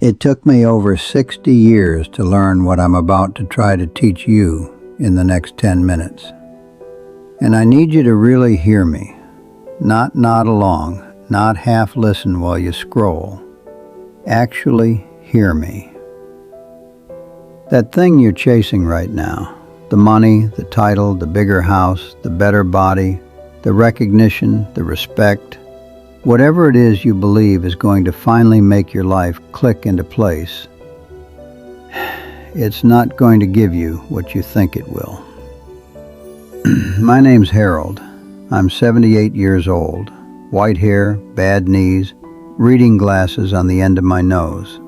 It took me over 60 years to learn what I'm about to try to teach you in the next 10 minutes. And I need you to really hear me, not nod along, not half listen while you scroll. Actually hear me. That thing you're chasing right now, the money, the title, the bigger house, the better body, the recognition, the respect, whatever it is you believe is going to finally make your life click into place, it's not going to give you what you think it will. My name's Harold. I'm 78 years old, white hair, bad knees, reading glasses on the end of my nose.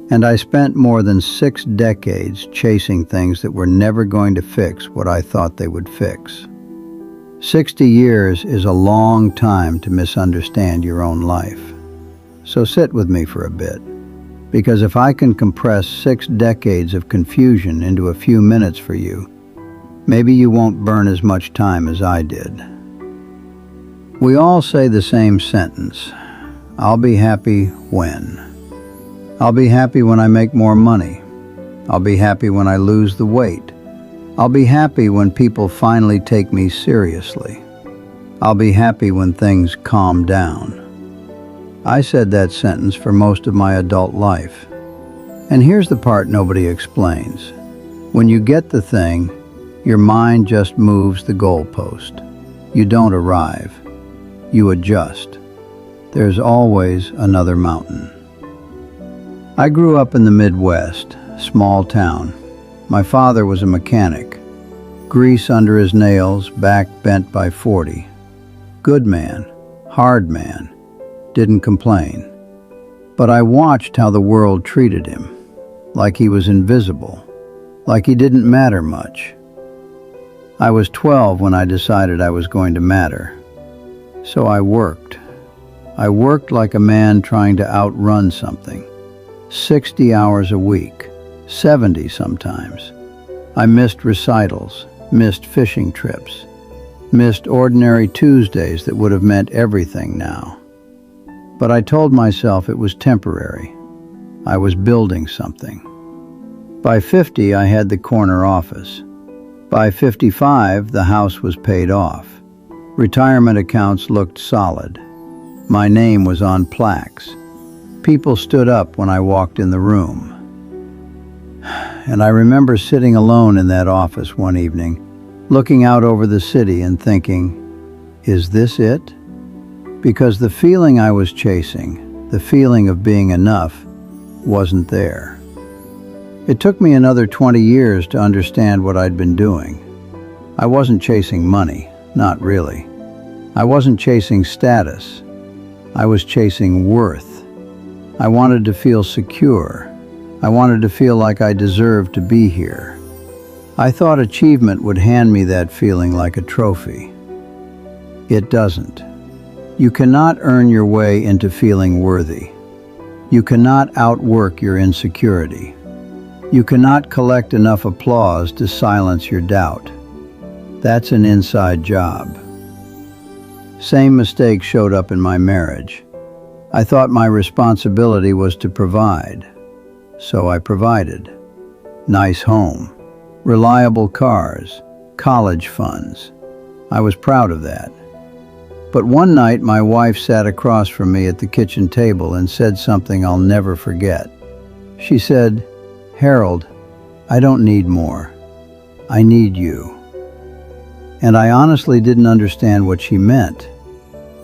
And I spent more than 6 decades chasing things that were never going to fix what I thought they would fix. 60 years is a long time to misunderstand your own life. So sit with me for a bit, because if I can compress 6 decades of confusion into a few minutes for you, maybe you won't burn as much time as I did. We all say the same sentence, I'll be happy when. I'll be happy when I make more money. I'll be happy when I lose the weight. I'll be happy when people finally take me seriously. I'll be happy when things calm down. I said that sentence for most of my adult life. And here's the part nobody explains. When you get the thing, your mind just moves the goalpost. You don't arrive. You adjust. There's always another mountain. I grew up in the Midwest, small town. My father was a mechanic. Grease under his nails, back bent by 40. Good man, hard man, didn't complain. But I watched how the world treated him, like he was invisible, like he didn't matter much. I was 12 when I decided I was going to matter. So I worked. I worked like a man trying to outrun something. 60 hours a week. 70 sometimes. I missed recitals, missed fishing trips, missed ordinary Tuesdays that would have meant everything now. But I told myself it was temporary. I was building something. By 50, I had the corner office. By 55, the house was paid off. Retirement accounts looked solid. My name was on plaques. People stood up when I walked in the room. And I remember sitting alone in that office one evening, looking out over the city and thinking, is this it? Because the feeling I was chasing, the feeling of being enough, wasn't there. It took me another 20 years to understand what I'd been doing. I wasn't chasing money, not really. I wasn't chasing status. I was chasing worth. I wanted to feel secure. I wanted to feel like I deserved to be here. I thought achievement would hand me that feeling like a trophy. It doesn't. You cannot earn your way into feeling worthy. You cannot outwork your insecurity. You cannot collect enough applause to silence your doubt. That's an inside job. Same mistake showed up in my marriage. I thought my responsibility was to provide. So I provided. Nice home, reliable cars, college funds. I was proud of that. But one night my wife sat across from me at the kitchen table and said something I'll never forget. She said, Harold, I don't need more. I need you. And I honestly didn't understand what she meant.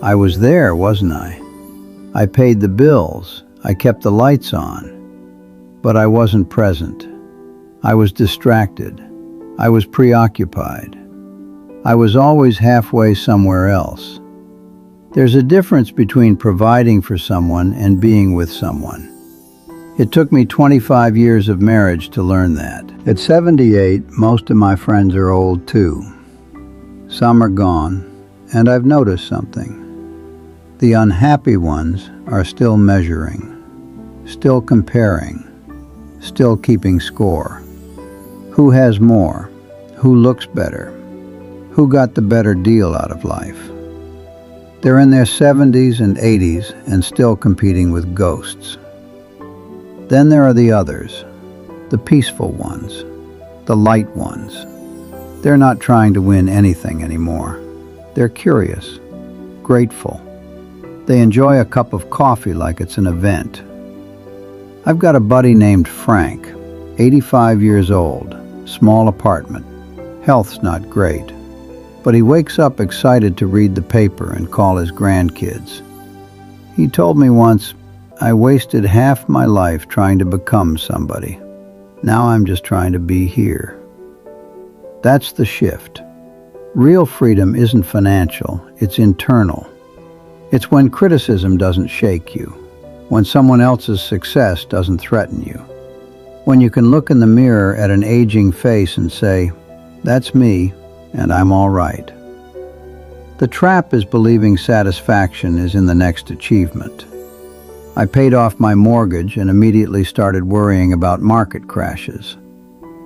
I was there, wasn't I? I paid the bills. I kept the lights on. But I wasn't present. I was distracted. I was preoccupied. I was always halfway somewhere else. There's a difference between providing for someone and being with someone. It took me 25 years of marriage to learn that. At 78, most of my friends are old too. Some are gone, and I've noticed something. The unhappy ones are still measuring, still comparing, still keeping score. Who has more? Who looks better? Who got the better deal out of life? They're in their 70s and 80s and still competing with ghosts. Then there are the others, the peaceful ones, the light ones. They're not trying to win anything anymore. They're curious, grateful. They enjoy a cup of coffee like it's an event. I've got a buddy named Frank, 85 years old, small apartment. Health's not great, but he wakes up excited to read the paper and call his grandkids. He told me once, "I wasted half my life trying to become somebody. Now I'm just trying to be here." That's the shift. Real freedom isn't financial, it's internal. It's when criticism doesn't shake you, when someone else's success doesn't threaten you, when you can look in the mirror at an aging face and say, "That's me, and I'm all right." The trap is believing satisfaction is in the next achievement. I paid off my mortgage and immediately started worrying about market crashes.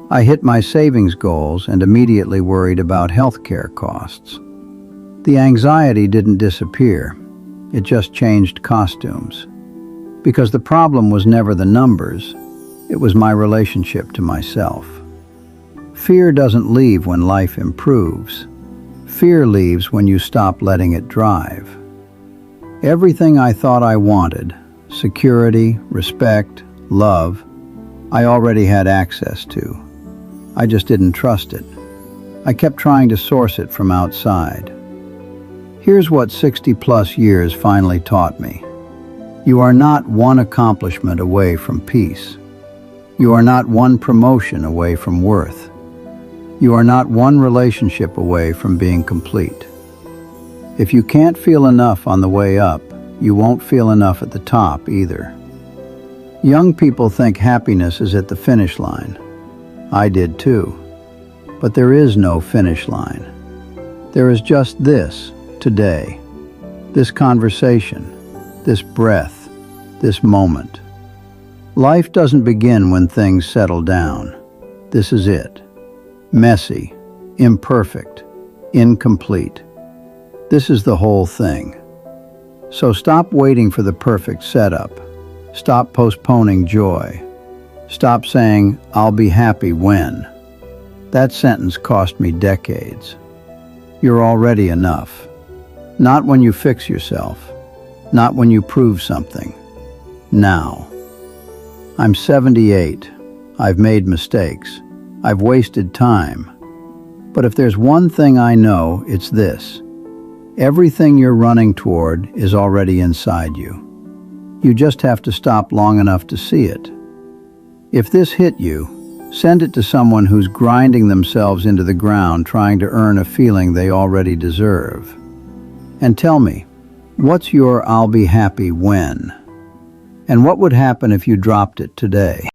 I hit my savings goals and immediately worried about healthcare costs. The anxiety didn't disappear, it just changed costumes. Because the problem was never the numbers, it was my relationship to myself. Fear doesn't leave when life improves. Fear leaves when you stop letting it drive. Everything I thought I wanted, security, respect, love, I already had access to. I just didn't trust it. I kept trying to source it from outside. Here's what 60+ years finally taught me. You are not one accomplishment away from peace. You are not one promotion away from worth. You are not one relationship away from being complete. If you can't feel enough on the way up, you won't feel enough at the top either. Young people think happiness is at the finish line. I did too. But there is no finish line. There is just this, today. This conversation, this breath, this moment. Life doesn't begin when things settle down. This is it. Messy, imperfect, incomplete. This is the whole thing. So stop waiting for the perfect setup. Stop postponing joy. Stop saying, "I'll be happy when." That sentence cost me decades. You're already enough. Not when you fix yourself. Not when you prove something. Now. I'm 78. I've made mistakes. I've wasted time. But if there's one thing I know, it's this. Everything you're running toward is already inside you. You just have to stop long enough to see it. If this hit you, send it to someone who's grinding themselves into the ground trying to earn a feeling they already deserve. And tell me, what's your "I'll be happy when"? And what would happen if you dropped it today?